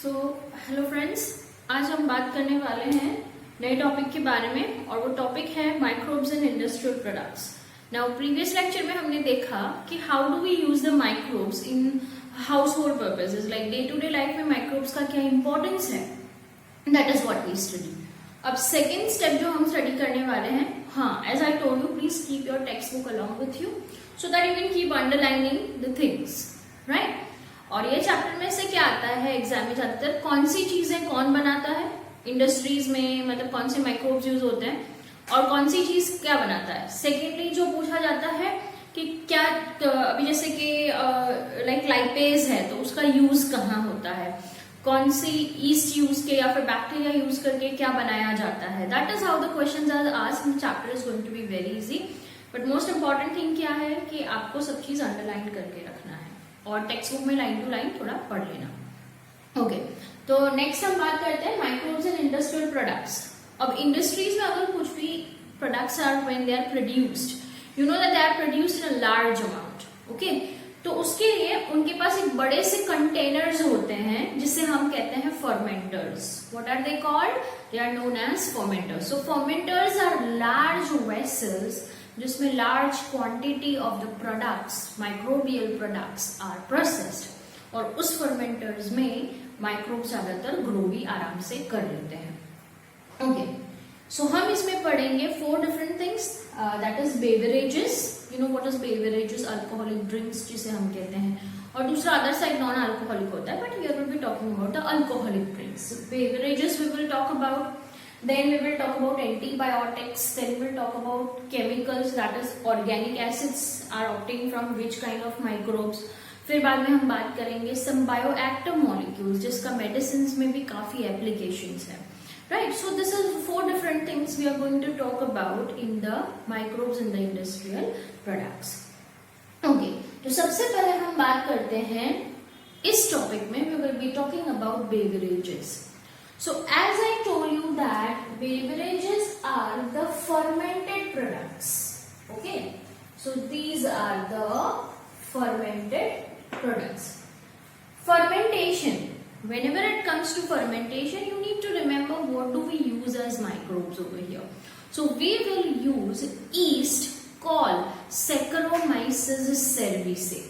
So hello friends, आज हम बात करने वाले हैं नए टॉपिक के बारे में और वो टॉपिक है microbes in industrial products. Now previous lecture में हमने देखा कि how do we use the microbes in household purposes, like day to day life में माइक्रोब्स का क्या इंपॉर्टेंस है, that is what we study. अब सेकेंड स्टेप जो हम स्टडी करने वाले हैं, हाँ, as I told you, please keep your textbook along with you so that you can keep underlining the things, right. और ये चैप्टर में से क्या आता है एग्जाम में ज्यादातर, कौन सी चीजें कौन बनाता है इंडस्ट्रीज में, मतलब कौन से माइक्रोब्स यूज होते हैं और कौन सी चीज क्या बनाता है। सेकेंडली जो पूछा जाता है कि क्या, अभी जैसे कि लाइक लाइपेज है तो उसका यूज कहाँ होता है, कौन सी ईस्ट यूज के या फिर बैक्टीरिया यूज करके क्या बनाया जाता है। That is how the questions are asked in chapter is going to be very easy. But most important thing क्या है कि आपको सब चीज अंडरलाइन करके रखना है और टेक्स्ट बुक में लाइन टू लाइन थोड़ा पढ़ लेना। ओके, तो नेक्स्ट हम बात करते हैं माइक्रोब्स इन इंडस्ट्रियल प्रोडक्ट्स। अब इंडस्ट्रीज में अगर कुछ भी products are when they are produced, you know that they are produced in a large amount, okay, तो उसके लिए उनके पास एक बड़े से कंटेनर्स होते हैं जिसे हम कहते हैं fermenters. What are they called? They are known as fermenters. So fermenters are large vessels जिसमें large quantity of the products, microbial products are processed, और उस फर्मेंटर्स में माइक्रोब्स ज्यादातर ग्रो भी आराम से कर लेते हैं। ओके, सो हम इसमें पढ़ेंगे 4 different things, that is beverages, you know what is beverages, alcoholic drinks जिसे हम कहते हैं, और दूसरा अदर साइड नॉन अल्कोहलिक होता है, but here will be talking about the alcoholic drinks. Beverages we will talk about, then we will talk about antibiotics, then we will talk about chemicals, that is organic acids are obtained from which kind of microbes। फिर बाद में हम बात करेंगे some bioactive molecules जिसका medicines में भी काफी applications है, right। So this is 4 different things we are going to talk about in the microbes in the industrial products। okay, तो सबसे पहले हम बात करते हैं इस टॉपिक में, we will be talking about beverages। So as I told you that beverages are the fermented products, okay, so these are the fermented products। Fermentation, whenever it comes to fermentation you need to remember what do we use as microbes over here। So we will use yeast called Saccharomyces cerevisiae,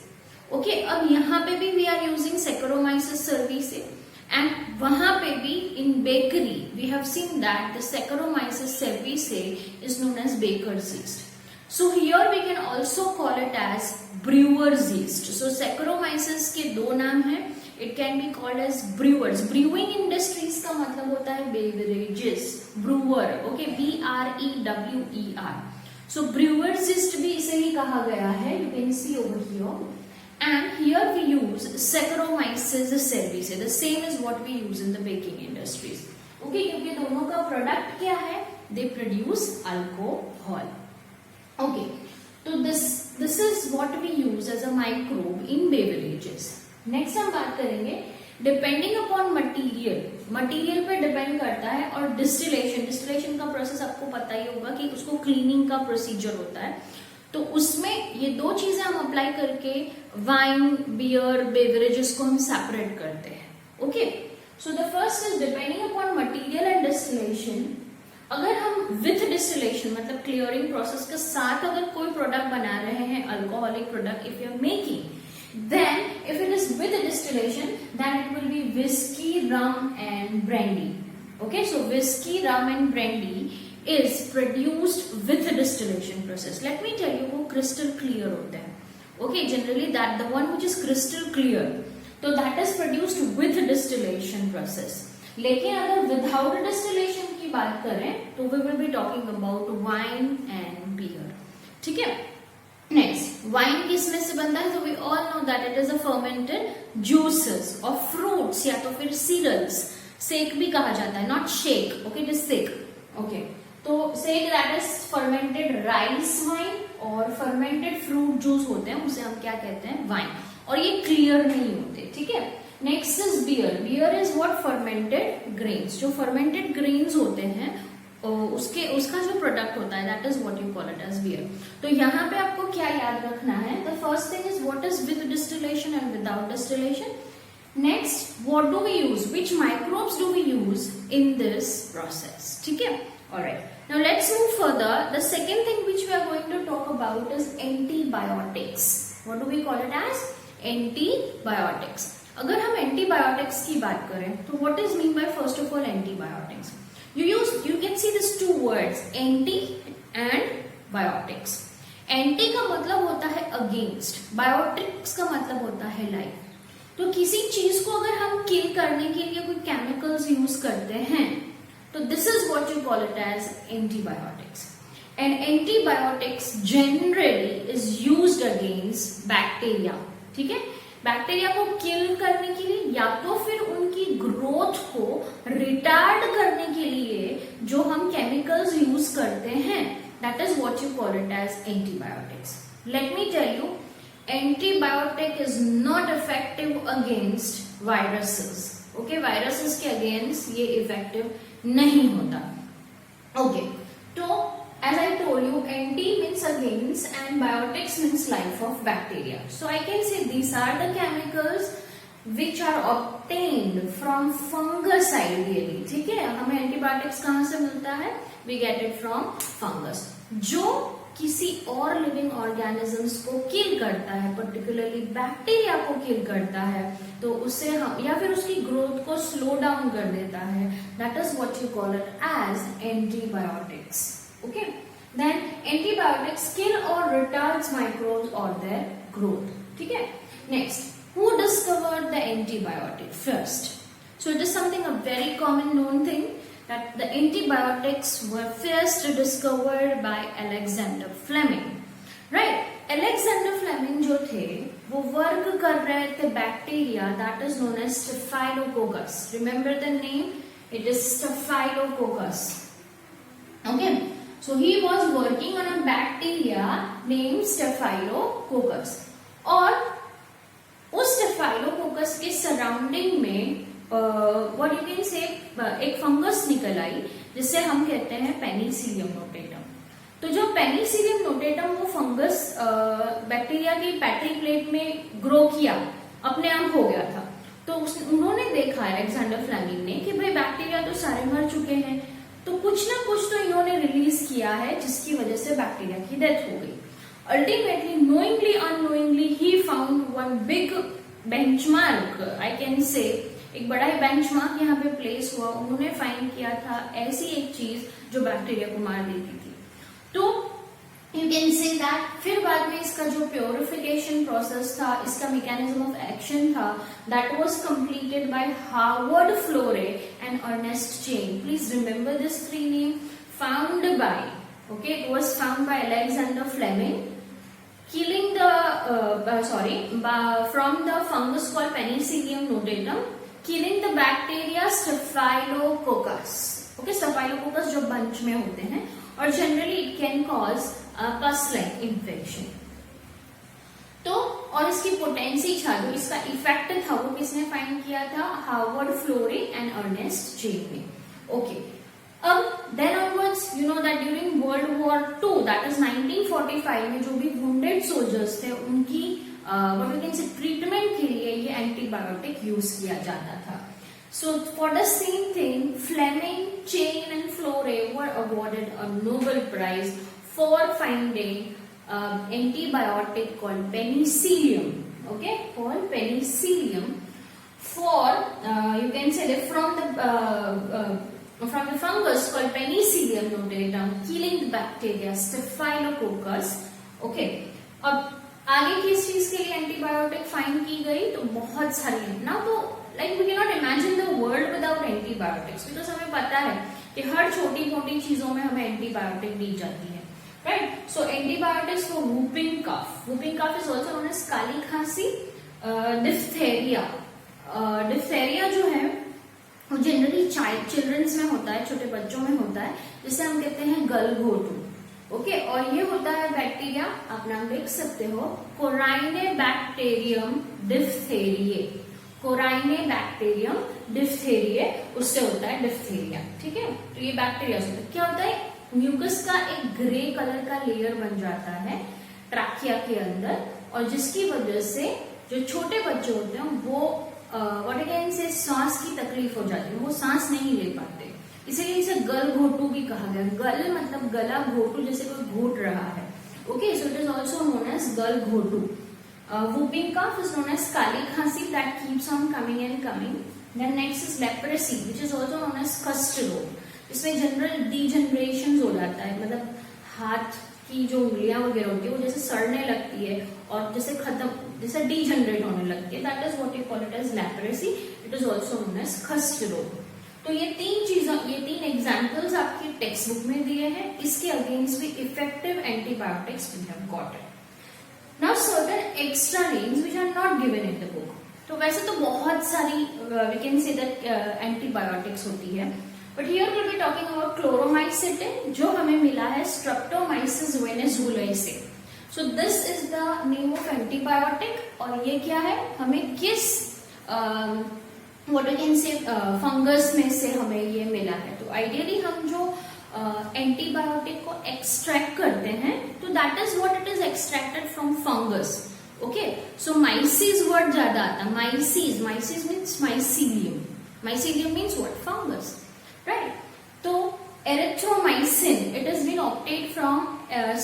okay। अब यहाँ पे भी we are using Saccharomyces cerevisiae, and वहां पे भी in bakery we have seen that the Saccharomyces cerevisiae is known as baker's yeast। So here we can also call it as brewer's yeast। So Saccharomyces के 2 नाम हैं, it can be called as brewers। brewing industries का मतलब होता है beverages, brewer, okay, BREWER। So brewer's yeast भी इसे ही कहा गया है, you can see over here। And here we use Saccharomyces cerevisiae, the same as what we use in the baking industries, okay, क्योंकि दोनों का प्रोडक्ट क्या है, they produce alcohol, okay। तो this is what we use as a microbe in beverages। next हम बात करेंगे depending upon material पे डिपेंड करता है, और डिस्टिलेशन का प्रोसेस आपको पता ही होगा कि उसको क्लीनिंग का प्रोसीजर होता है, तो उसमें ये 2 चीजें हम अप्लाई करके वाइन, बियर, बेवरेजेस को हम सेपरेट करते हैं, okay. So the first is depending upon material and distillation. अगर हम विथ डिस्टिलेशन मतलब क्लियरिंग प्रोसेस के साथ अगर कोई प्रोडक्ट बना रहे हैं, alcoholic product if you are making, then if it is with distillation then it will be whiskey, rum and brandy, okay। So whiskey, rum and brandy is produced with distillation process। let me tell you वो crystal clear होता है, okay, generally that the one which is crystal clear, तो that is produced with distillation process। लेकिन अगर without distillation की बात करें तो we will be talking about wine and beer, ठीक है। नेक्स्ट, वाइन किसमें से बनता है, तो we all know that it is a fermented juices of fruits या तो फिर सीरियल्स। सेक भी कहा जाता है, not shake, okay, it is sake, okay. तो sake that is fermented rice wine, और फर्मेंटेड फ्रूट जूस होते हैं उसे हम क्या कहते हैं, वाइन, और ये क्लियर नहीं होते, ठीक है। Next is beer. Beer is what, fermented grains. जो फर्मेंटेड ग्रेन्स होते हैं उसका जो प्रोडक्ट होता है that is what you call it as beer. तो यहाँ पे आपको क्या याद रखना है, the first thing is what is with distillation and without distillation. Next, what do we use, which microbes do we use in this process, ठीक है। Alright, now let's move further. The second thing which we are going to talk about is antibiotics. What do we call it as? Antibiotics. अगर हम antibiotics की बात करें तो what is mean by first of all antibiotics? You can see these two words, anti and biotics. Anti का मतलब होता है against, biotics का मतलब होता है life. तो किसी चीज को अगर हम किल करने के लिए कोई केमिकल्स यूज करते हैं तो this is what you call it as antibiotics. And antibiotics generally is used against bacteria, ठीक है। बैक्टीरिया को किल करने के लिए या तो फिर उनकी ग्रोथ को रिटार्ड करने के लिए जो हम केमिकल्स यूज करते हैं, that is what you call it as antibiotics. Let me tell you, antibiotic is not effective against viruses, okay. Viruses के अगेंस्ट ये इफेक्टिव नहीं होता, ओके। तो as I told you, anti means against and biotics means life of bacteria. So I can say these are the chemicals which are obtained from fungus ideally, ठीक है। हमें antibiotics कहाँ से मिलता है? We get it from fungus, जो किसी और लिविंग ऑर्गेनिजम्स को किल करता है, पर्टिकुलरली बैक्टीरिया को किल करता है, तो उससे हम या फिर उसकी ग्रोथ को स्लो डाउन कर देता है। That is what you call it as antibiotics, okay. Then antibiotics kill or retards microbes or their growth, ठीक है। Next, who discovered the antibiotic first? So it is something a very common known thing that the antibiotics were first discovered by Alexander Fleming, right? Alexander Fleming जो थे वो work कर रहे थे bacteria that is known as Staphylococcus. Remember the name? It is Staphylococcus, okay. So he was working on a bacteria named Staphylococcus, और उस Staphylococcus के surrounding में what you can say एक फंगस निकल आई जिसे हम कहते हैं पेनिसिलियम नोटेटम। तो जो पेनिसिलियम नोटेटम वो फंगस बैक्टीरिया की पैट्री प्लेट में ग्रो किया, अपने आप हो गया था। तो उन्होंने देखा अलेक्जेंडर फ्लेमिंग ने कि भाई बैक्टीरिया तो सारे मर चुके हैं, तो कुछ ना कुछ तो इन्होंने रिलीज किया है जिसकी वजह से बैक्टीरिया की डेथ हो गई। Ultimately knowingly unknowingly he found one big benchmark, I can say एक बड़ा ही बेंचमार्क यहाँ पे प्लेस हुआ। उन्होंने फाइंड किया था ऐसी एक चीज जो बैक्टीरिया को मार देती थी। तो यू कैन से दैट फिर बाद में इसका जो प्योरिफिकेशन प्रोसेस था, इसका मैकेनिज्म ऑफ एक्शन था, that was completed by Harvard Florey and Ernest Chain. Please remember this three name, found by, okay, it was found by Alexander Fleming, killing the from the fungus called Penicillium notatum, killing the bacteria Staphylococcus, okay, Staphylococcus जो bunch में होते हैं और generally it can cause पस like infection. तो और इसकी potency था, जो इसका इफेक्ट था वो किसने फाइंड किया था? Harvard Florey and Ernest Chain में, ओके। अब then onwards you know that during world war 2 that is 1945 में जो भी वुंडेड सोल्जर्स थे उनकी ट्रीटमेंट के लिए ये एंटीबायोटिक यूज किया जाता था। So for the same thing, Fleming, Chain and Flore were awarded a Nobel Prize for finding antibiotic called penicillium, okay, called penicillium for you can say that from the fungus called Penicillium notatum, killing the bacteria Staphylococcus, okay. अब आगे किस चीज के लिए antibiotic find की गई? तो बहुत सारी है ना, तो like we can not imagine the world without antibiotics, because हमें पता है कि हर छोटी मोटी चीजों में हमें एंटीबायोटिक दी जाती है, right. So antibiotics for whooping cough, whooping cough is also known as काली खांसी, डिफ्थेरिया। डिफ्थेरिया जो है वो जनरली चिल्ड्रंस में होता है, छोटे बच्चों में होता है, जिसे हम कहते हैं गलघोटू, ओके। और ये होता है बैक्टीरिया, आप नाम देख सकते हो, कोराइनेबैक्टीरियम डिफ्थेरिये, कोराइनेबैक्टीरियम डिफ्थेरिये, उससे होता है डिफ्थेरिया, ठीक है। तो ये बैक्टीरिया से क्या होता है, म्यूकस का एक ग्रे कलर का लेयर बन जाता है ट्रैकिया के अंदर, और जिसकी वजह से जो छोटे बच्चे होते हैं वो व्हाट आई कैन से सांस की तकलीफ हो जाती है, वो सांस नहीं ले पाते, इसीलिए इसे गल घोटू भी कहा गया। गल मतलब गला, घोटू जैसे कोई घोट रहा है। Okay, so it is also known as गल घोटू। whooping cough is known as काली खांसी that keeps on coming and coming. Then next is leprosy which is also known as कुष्ठ रोग। इसमें जनरल डिजनरेशन हो जाता है, मतलब हाथ की जो उंगलियां वगैरह होती है वो जैसे सड़ने लगती है और जैसे खत्म, जैसे डिजनरेट होने लगती है। That is what you call it as leprosy. It is also known as कुष्ठ रोग। तो ये तीन एग्जाम्पल्स आपकी टेक्स्ट बुक में दिए हैं। इसके अगेंस्ट भी effective antibiotics we have got it. Now certain extra names which are not given in the book. तो वैसे तो बहुत सारी we can say that antibiotics होती है, but here we'll be talking about chloromycetin जो हमें मिला है Streptomyces venezuelae से। So this is the name of antibiotic और ये क्या है, हमें किस what we can say fungus में से हमें ये मिला है। तो आइडियली हम जो एंटीबायोटिक को एक्सट्रैक्ट करते हैं तो that is what it is extracted from fungus. Okay, so myces word ज्यादा आता है। Myces means mycelium. Mycelium means what, fungus, right. तो erythromycin it is been obtained from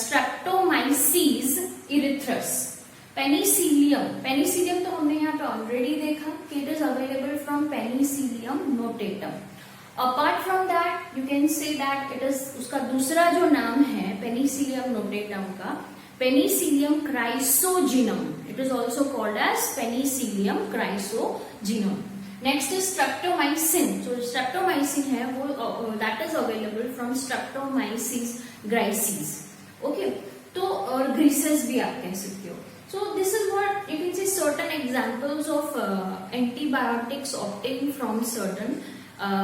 streptomyces erythreus. Penicillium तो हमने यहाँ पे ऑलरेडी देखा कि it is available from penicillium notatum. Apart from that you can say that it is, उसका दूसरा जो नाम है पेनिसिलियम नोटेटम का, penicillium chrysogenum. It is also called as penicillium chrysogenum. Next is streptomycin. जो स्ट्रेप्टोमाइसिन है वो that is available from streptomyces griseus. Okay, तो और ग्रीसेस भी आप कह सकते हो। So this is what you can say certain examples of antibiotics obtained from certain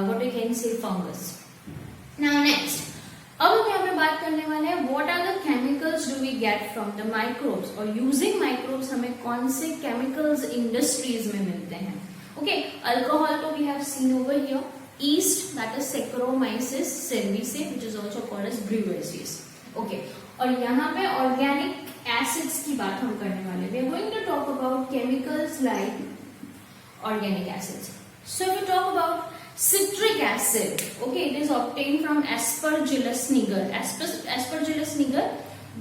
what you can say fungus. Now next, अब हम यहाँ पे बात करने वाले हैं what are the chemicals do we get from the microbes, और using microbes हमें कौन से chemicals industries में मिलते हैं। Okay, alcohol तो we have seen over here, yeast that is Saccharomyces cerevisiae which is also called as brewer's yeast. Okay, और यहाँ पे organic acids की बात हम करने वाले हैं। We are going to talk about chemicals like organic acids. So we talk about citric acid. Okay, it is obtained from Aspergillus niger. Aspergillus niger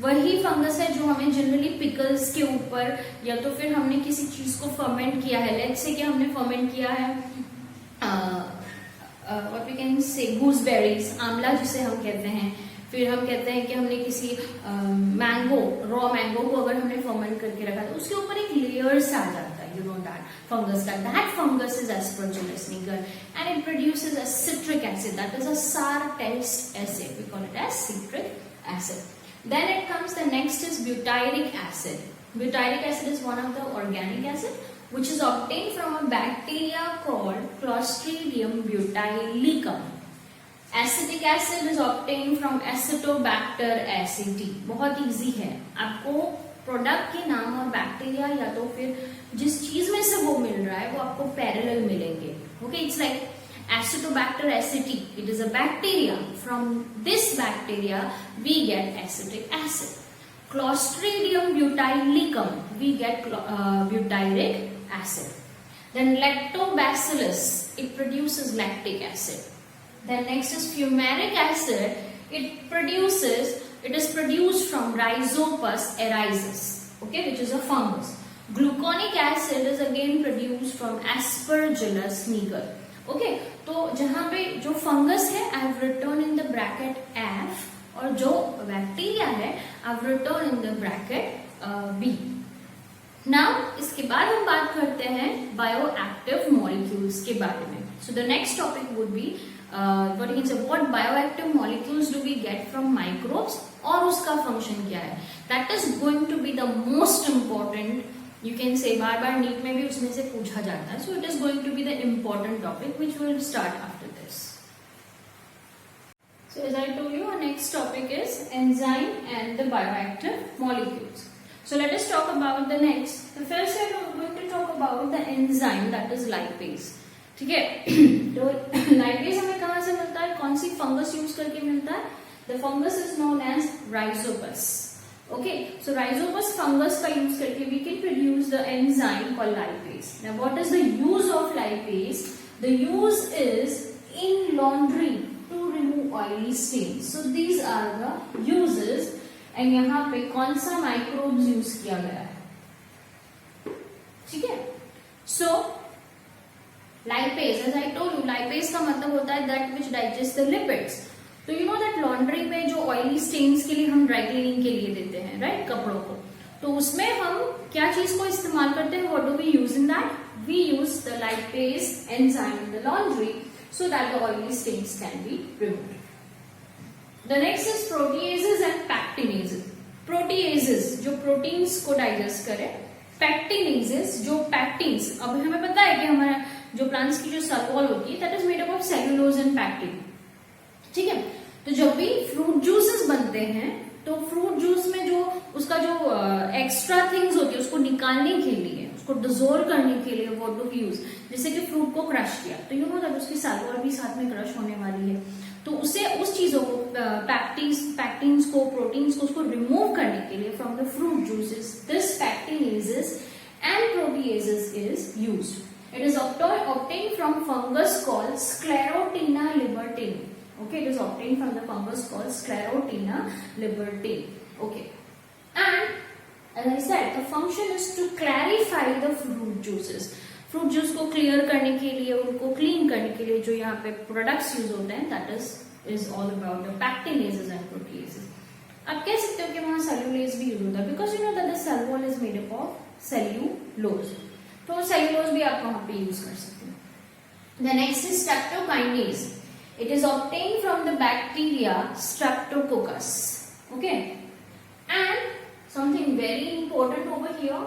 वही फंगस है जो हमें जनरली पिकल्स के ऊपर, या तो फिर हमने किसी चीज को फर्मेंट किया है, लेट्स से कि हमने फर्मेंट किया है व्हाट वी कैन से गूसबेरीज, आंवला जिसे हम कहते हैं, फिर हम कहते हैं कि हमने किसी मैंगो, रॉ मैंगो को अगर हमने फर्मेंट करके रखा तो उसके ऊपर एक लेयर्स आ जाता है, यू नो दैट फंगस का। That fungus is Aspergillus niger and it produces a citric acid, that is a sour taste acid, we call it as citric acid. Then it comes, the next is butyric acid. Butyric acid is one of the organic acid which is obtained from a bacteria called Clostridium butylicum. Acetic acid is obtained from Acetobacter aceti. बहुत easy है, आपको product के नाम और bacteria या तो फिर जिस चीज में से वो मिल रहा है वो आपको पैरेलल मिलेंगे। Okay, it's like Acetobacter aceti, it is a bacteria. From this bacteria we get acetic acid. Clostridium butylicum we get butyric acid. Then Lactobacillus, it produces lactic acid. Then next is fumaric acid. It is produced from Rhizopus erisis, okay, which is a fungus. Gluconic acid is again produced from Aspergillus niger. Okay, तो जहां पे जो fungus है I have written in the bracket F, और जो bacteria है I have written in the bracket B. Now इसके बाद हम बात करते हैं बायोएक्टिव मॉलिक्यूल्स के बारे में. So the next topic would be what you can say, what bioactive molecules do we get from microbes और उसका फंक्शन क्या है. That is going to be the most important. You can say बार बार NEET में भी उसमें से पूछा जाता है. So it is going to be the important topic which will start after this. So as I told you, our next topic is enzyme and the bioactive molecules. So let us talk about the next. The first we are going to talk about the enzyme, that is lipase. ठीक है, तो lipase हमें कहाँ से मिलता है, कौन C fungus use करके मिलता है. The fungus is known as Rhizopus. Okay, so rhizopus fungus का यूज करके we can produce the enzyme called lipase. Now what is the use of lipase? The use is in laundry to remove oily stains. So these are the uses. and यहाँ पे कौन सा microbes use किया गया है, ठीक है. So lipase, as I told you, lipase का मतलब होता है that which digest the lipids. तो यू नो दैट लॉन्ड्री में जो ऑयली स्टेन्स के लिए हम ड्राई क्लीनिंग के लिए देते हैं, राइट, कपड़ों को, तो उसमें हम क्या चीज को इस्तेमाल करते हैं, what do we use in that, we use the lipase enzyme in the laundry so that the oily stains can be removed. The next is proteases and pectinases. Proteases जो proteins को digest करे, pectinases जो pectins, अब हमें पता है कि हमारा जो plants की जो cell wall होती है that is made up of cellulose and pectin, ठीक है. तो जब भी fruit juices बनते हैं तो fruit juice में जो उसका जो extra things होती है उसको निकालने के लिए, उसको डिसोल्व करने के लिए व्हाट डू वी यूज, जैसे कि फ्रूट को क्रश किया तो यू नो दैट उसकी सेल वॉल भी साथ में क्रश होने वाली है, तो उसे उस चीजों को पैक्टिन्स को, प्रोटीन्स को, उसको रिमूव करने के लिए from the fruit juices this pectinases and proteases is used. It is obtained from fungus called Sclerotina libertine. Okay, it is obtained from the fungus called Sclerotina libertine. Okay, and as I said, the function is to clarify the fruit juices. Fruit juice को clear करने के लिए, उनको clean करने के लिए जो यहाँ पे प्रोडक्ट्स यूज होते हैं that is all about the pectinases and proteases. आप कह सकते हो कि वहां सेल्यूलेज भी यूज होता है because you know that the cell wall is made up of cellulose, तो सेल्यूलोज भी आप वहां पे यूज कर सकते हो. The next is streptokinase. It is obtained from the bacteria streptococcus. Okay, and something very important over here,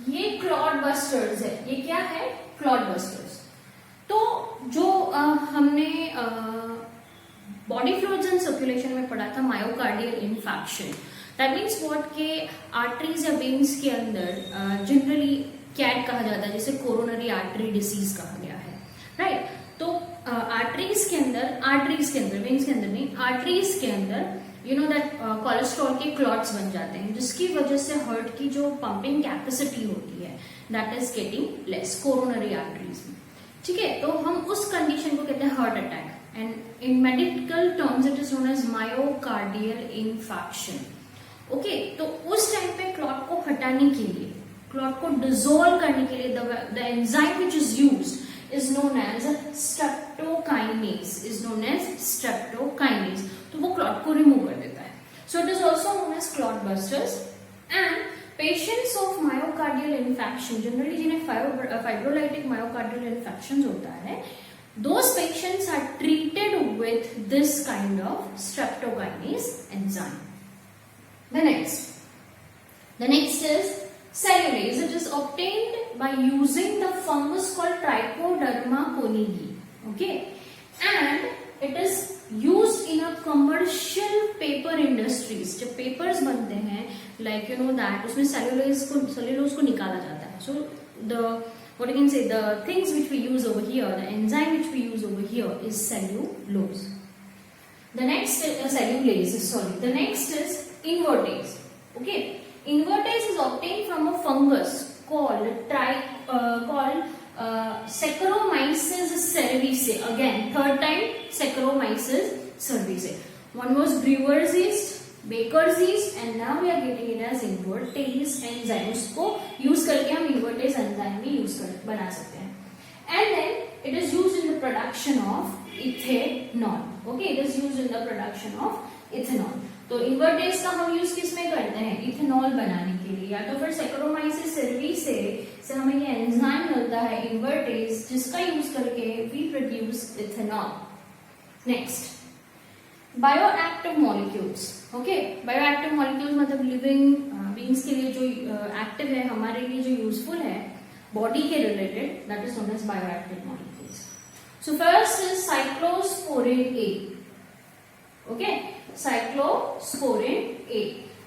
ये clot busters है. ये क्या है? Clot busters. तो जो हमने बॉडी फ्लूइड्स एंड सर्कुलेशन में पढ़ा था myocardial infection, that means what के आर्टरीज या वेन्स के अंदर जनरली कैट कहा जाता है, जिसे कोरोनरी आर्टरी डिसीज कहा गया है, राइट. तो आर्टरीज के अंदर वेन्स के अंदर नहीं, आर्टरीज के अंदर यू नो दैट कोलेस्ट्रॉल के क्लॉट्स बन जाते हैं, जिसकी वजह से हार्ट की जो पंपिंग कैपेसिटी होती है that is getting less coronary arteries में, ठीक है. तो हम उस कंडीशन को कहते हैं heart attack, and in medical terms it is known as myocardial infection. Okay, तो उस टाइम पे क्लॉट को हटाने के लिए, क्लॉट को डिसोल्व करने के लिए the enzyme which is used is known as streptokinase, तो वो क्लॉट को रिमूव कर देता है. So it is also known as clot busters. And patients of myocardial infection, generally जिन्हें फाइब्रोलाइटिक मायोकार्डियल इन्फेक्शन होता है, those patients are treated with this kind of streptokinase enzyme. The next is cellulase. It is obtained by using the fungus called Trichoderma conigi. Okay, and it is used in a commercial paper industries. जब papers बनते हैं, like you know that उसमें cellulose को निकाला जाता है. So the what you can say, the things which we use over here, the enzyme which we use over here is cellulose. The next cellulase. Sorry. The next is invertase. Okay. Invertase is obtained from a fungus called Saccharomyces cerevisiae. Again, third time Saccharomyces cerevisiae. One was brewer's yeast, baker's yeast, and now we are getting it as invertase enzyme. उसको use करके हम invertase enzyme भी बना सकते हैं. And then it is used in the production of ethanol. Okay, it is used in the production of ethanol. तो invertase का हम यूज किस में करते हैं? इथेनॉल बनाने के लिए, या तो फिर सैकरोमाइसिस सेरेविसिए से हमें ये एंजाइम मिलता है इन्वर्टेज, जिसका यूज करके we produce ethanol. Next, bioactive molecules. Okay, bioactive molecules मतलब लिविंग बीइंग्स के लिए जो एक्टिव है, हमारे लिए जो यूजफुल है बॉडी के related, that is known as bioactive molecules. So first is cyclosporin A. Okay, cyclosporin A.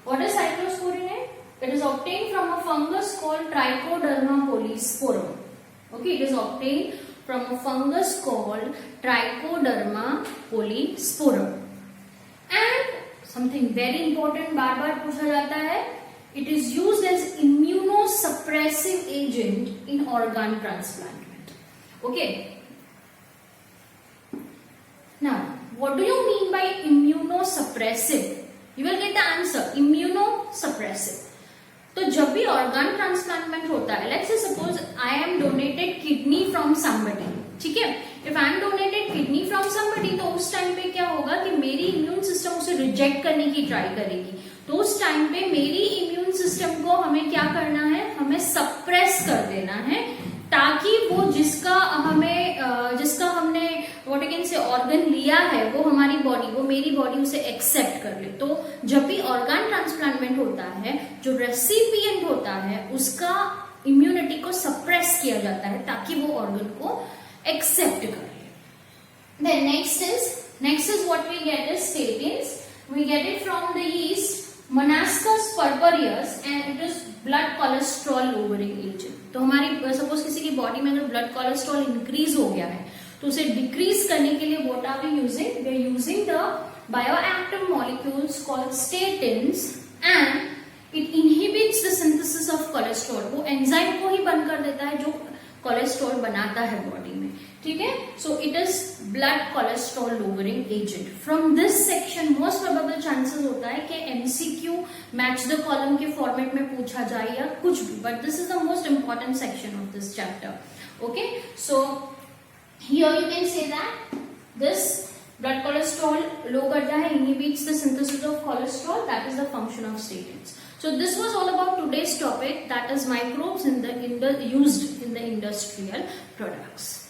What is cyclosporin A? It is obtained from a fungus called Trichoderma polysporum. Okay, it is obtained from a fungus called Trichoderma polysporum. And something very important, बार बार पूछा जाता है, it is used as immunosuppressive agent in organ transplantment. Okay, now what do you mean by immunosuppressive? You will get the answer, immunosuppressive. तो जब भी organ transplantment होता है, let's say suppose I am donated kidney from somebody, ठीक है, if I am donated kidney from somebody, तो उस time पे क्या होगा कि मेरी इम्यून सिस्टम उसे रिजेक्ट करने की ट्राई करेगी. तो उस टाइम पे मेरी इम्यून सिस्टम को हमें क्या करना है, हमें सप्रेस कर देना है, ताकि वो जिसका हमने व्हाट यू कैन से ऑर्गन लिया है, वो हमारी बॉडी, वो मेरी बॉडी उसे एक्सेप्ट कर ले. तो जब भी ऑर्गन ट्रांसप्लांटमेंट होता है, जो रेसिपिएंट होता है उसका इम्यूनिटी को सप्रेस किया जाता है ताकि वो ऑर्गन को एक्सेप्ट कर ले. Then next is what we get is statins. We get it from the yeast Monascus purpureus and it is blood cholesterol lowering agent. तो हमारी सपोज किसी की बॉडी में अगर ब्लड कोलेस्ट्रॉल इंक्रीज हो गया है, तो उसे डिक्रीज करने के लिए what are we using? We are using the bioactive molecules called statins and it inhibits the synthesis of cholesterol. वो एंजाइम को ही बंद कर देता है जो कोलेस्ट्रॉल बनाता है बॉडी में, ठीक है. So it is blood cholesterol lowering agent. From this section most probable chances होता है कि एमसीक्यू मैच द कॉलम के फॉर्मेट में पूछा जाए या कुछ भी, but this is the most important section of this chapter. Okay, so here you can say that this blood cholesterol low करता है, inhibits the synthesis of cholesterol, that is the function of statins. So this was all about today's topic, that is microbes used in the industrial products.